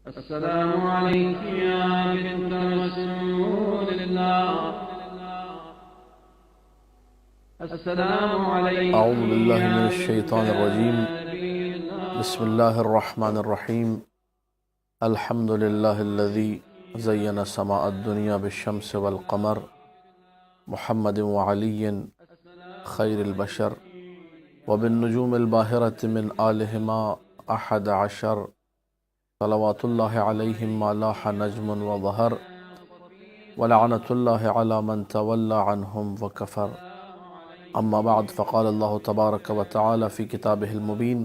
السلام عليك يا بنت رسول الله. السلام عليك اعوذ باللہ يا من بنت الشیطان الرجیم. نبي الله. بسم اللہ الرحمن الرحیم. الحمد للہ الذی زین سماء الدنیا بالشمس والقمر محمد وعلی خیر البشر وبالنجوم الباہرۃ من آلہما احد عشر صلوات اللہ علیہم ما لاح نجم وظہر ولعنۃ اللہ علی من تولی عنہم وکفر. اما بعد فقال اللہ تبارک و تعالی فی کتابہ المبین.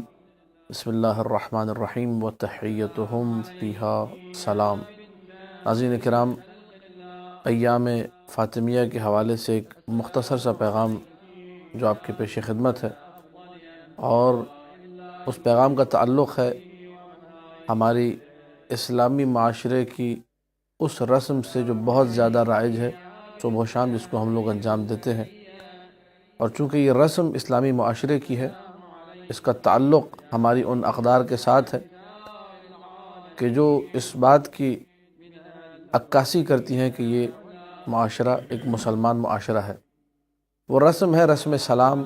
بسم اللہ الرحمن الرحیم وتحیتہم فیہا سلام. ناظرین کرام، ایام فاطمیہ کے حوالے سے ایک مختصر سا پیغام جو آپ کے پیش خدمت ہے، اور اس پیغام کا تعلق ہے ہماری اسلامی معاشرے کی اس رسم سے جو بہت زیادہ رائج ہے، صبح و شام جس کو ہم لوگ انجام دیتے ہیں. اور چونکہ یہ رسم اسلامی معاشرے کی ہے، اس کا تعلق ہماری ان اقدار کے ساتھ ہے کہ جو اس بات کی عکاسی کرتی ہیں کہ یہ معاشرہ ایک مسلمان معاشرہ ہے. وہ رسم ہے رسم سلام.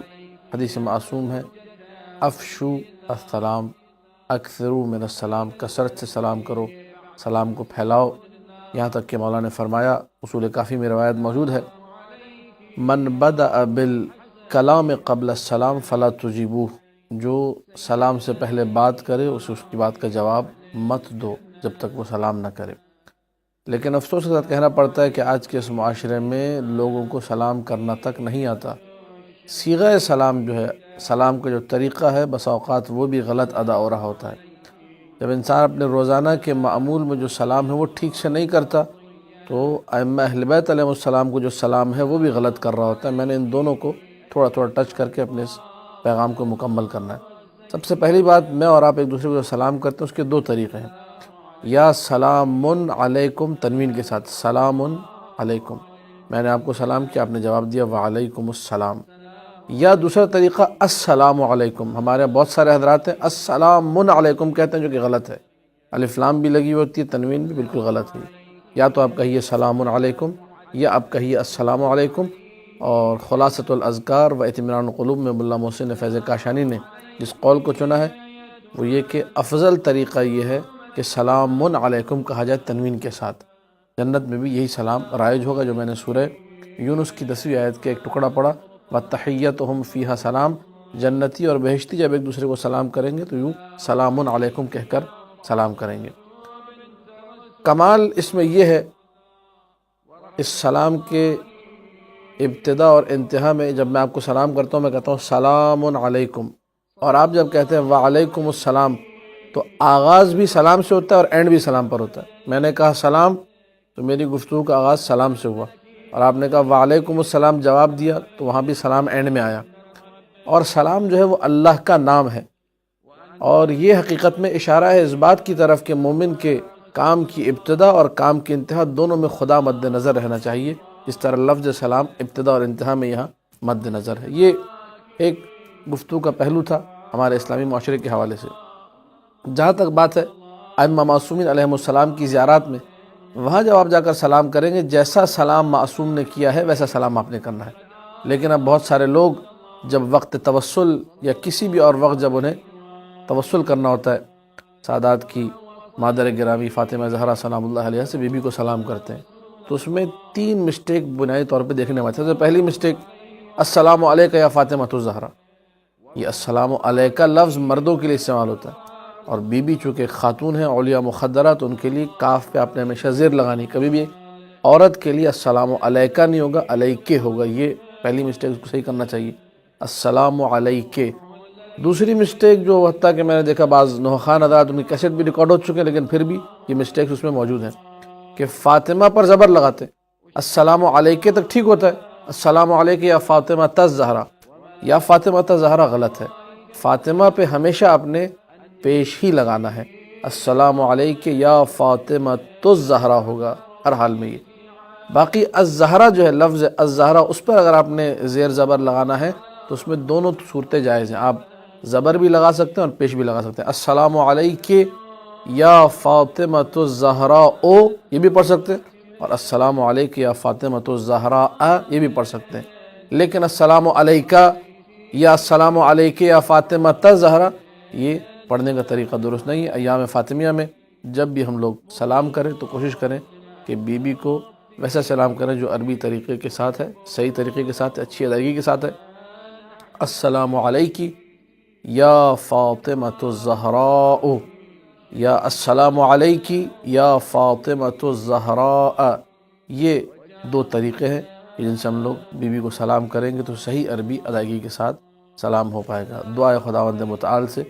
حدیث معصوم ہے، افشو السلام اکثروا من السلام، کثرت سے سلام کرو، سلام کو پھیلاؤ. یہاں تک کہ مولا نے فرمایا، اصول کافی میں روایت موجود ہے، من بدأ بالکلام قبل السلام فلا تجیبوہ، جو سلام سے پہلے بات کرے اسے اس کی بات کا جواب مت دو جب تک وہ سلام نہ کرے. لیکن افسوس کے ساتھ کہنا پڑتا ہے کہ آج کے اس معاشرے میں لوگوں کو سلام کرنا تک نہیں آتا. صیغہ سلام جو ہے، سلام کا جو طریقہ ہے، بسا اوقات وہ بھی غلط ادا ہو رہا ہوتا ہے. جب انسان اپنے روزانہ کے معمول میں جو سلام ہے وہ ٹھیک سے نہیں کرتا، تو ائمہ اہل بیت علیہ السلام کو جو سلام ہے وہ بھی غلط کر رہا ہوتا ہے. میں نے ان دونوں کو تھوڑا تھوڑا ٹچ کر کے اپنے اس پیغام کو مکمل کرنا ہے. سب سے پہلی بات، میں اور آپ ایک دوسرے کو جو سلام کرتے ہیں اس کے دو طریقے ہیں. یا سلام علیکم تنوین کے ساتھ، سلام علیکم، میں نے آپ کو سلام کیا، آپ نے جواب دیا وعلیکم السلام. یا دوسرا طریقہ السلام علیکم. ہمارے یہاں بہت سارے حضرات ہیں السلام علیکم کہتے ہیں، جو کہ غلط ہے. الف لام بھی لگی ہوتی ہے، تنوین بھی بالکل غلط ہوئی. یا تو آپ کہیے سلام علیکم، یا آپ کہیے السلام علیکم. اور خلاصۃ الاذکار و اطمینان القلوب میں ملا محسن فیض کاشانی نے جس قول کو چنا ہے وہ یہ کہ افضل طریقہ یہ ہے کہ سلام علیکم کہا جائے تنوین کے ساتھ. جنت میں بھی یہی سلام رائج ہوگا جو میں نے سورہ یونس کی 10ویں آیت کے ایک ٹکڑا پڑھا، وَتَحِيَّتُهُمْ فِيهَا سلام. جنتی اور بہشتی جب ایک دوسرے کو سلام کریں گے تو یوں سلام علیکم کہہ کر سلام کریں گے. کمال اس میں یہ ہے، اس سلام کے ابتدا اور انتہا میں جب میں آپ کو سلام کرتا ہوں میں کہتا ہوں سلام علیکم، اور آپ جب کہتے ہیں وعلیکم السلام تو آغاز بھی سلام سے ہوتا ہے اور اینڈ بھی سلام پر ہوتا ہے. میں نے کہا سلام تو میری گفتگو کا آغاز سلام سے ہوا، اور آپ نے کہا وعلیکم السلام جواب دیا تو وہاں بھی سلام اینڈ میں آیا. اور سلام جو ہے وہ اللہ کا نام ہے، اور یہ حقیقت میں اشارہ ہے اس بات کی طرف کہ مومن کے کام کی ابتدا اور کام کی انتہا دونوں میں خدا مد نظر رہنا چاہیے، جس طرح لفظ سلام ابتدا اور انتہا میں یہاں مد نظر ہے. یہ ایک گفتگو کا پہلو تھا ہمارے اسلامی معاشرے کے حوالے سے. جہاں تک بات ہے ائمہ معصومین علیہم السلام کی زیارات میں، وہاں جب آپ جا کر سلام کریں گے جیسا سلام معصوم نے کیا ہے ویسا سلام آپ نے کرنا ہے. لیکن اب بہت سارے لوگ جب وقت توسل یا کسی بھی اور وقت جب انہیں توسل کرنا ہوتا ہے، سادات کی مادر گرامی فاطمہ زہرا سلام اللہ علیہ سے بی بی کو سلام کرتے ہیں، تو اس میں 3 مسٹیک بنیادی طور پہ دیکھنے میں آتی ہے. پہلی مسٹیک، السلام علیکہ یا فاطمہ الزہرا. یہ السلام علیکہ لفظ مردوں کے لیے استعمال ہوتا ہے، اور بی بی چونکہ خاتون ہیں اولیاء مخدرہ، تو ان کے لیے کاف پہ آپ نے ہمیشہ زیر لگانی. کبھی بھی عورت کے لیے السلام علیکہ نہیں ہوگا، علیکہ ہوگا. یہ پہلی مسٹیک، اس کو صحیح کرنا چاہیے، السلام علیکہ. دوسری مسٹیک جو حتیٰ کہ میں نے دیکھا بعض نوخان حضرات ان کی کیسٹ بھی ریکارڈ ہو چکے ہیں، لیکن پھر بھی یہ مسٹیکس اس میں موجود ہیں کہ فاطمہ پر زبر لگاتے. السلام علیکہ تک ٹھیک ہوتا ہے، السلام علیکہ یا فاطمہ الزہرا یا فاطمہ الزہرا غلط ہے. فاطمہ پہ ہمیشہ اپنے پیش ہی لگانا ہے، السلام علیکہ یا فاطمہ الزہرا ہوگا ہر حال میں. یہ باقی الزہرا جو ہے لفظ الزہرا، اس پر اگر آپ نے زیر زبر لگانا ہے تو اس میں دونوں صورتیں جائز ہیں. آپ زبر بھی لگا سکتے ہیں اور پیش بھی لگا سکتے ہیں. السلام علیکہ یا فاطمۃ الزہراء یہ بھی پڑھ سکتے ہیں، اور السلام علیک یا فاطمۃ الزہراء یہ بھی پڑھ سکتے ہیں۔ لیکن السلام علیکہ یا السلام علیک یا فاطمۃ الزہراء یہ پڑھنے کا طریقہ درست نہیں ہے۔ ایام فاطمیہ میں جب بھی ہم لوگ سلام کریں تو کوشش کریں کہ بی بی کو ویسا سلام کریں جو عربی طریقے کے ساتھ ہے، صحیح طریقے کے ساتھ ہے، اچھی ادائیگی کے ساتھ ہے۔ السلام علیکی یا فاطمۃ الزہراء یا السلام علیکی یا فاطمۃ الزہراء، یہ دو طریقے ہیں کہ جن سے ہم لوگ بی بی کو سلام کریں گے تو صحیح عربی ادائیگی کے ساتھ سلام ہو پائے گا۔ دعا ہے خداوند متعال سے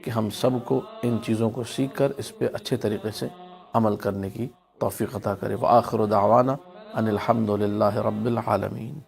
کہ ہم سب کو ان چیزوں کو سیکھ کر اس پہ اچھے طریقے سے عمل کرنے کی توفیق عطا کرے۔ وآخر دعوانا ان الحمد للہ رب العالمین۔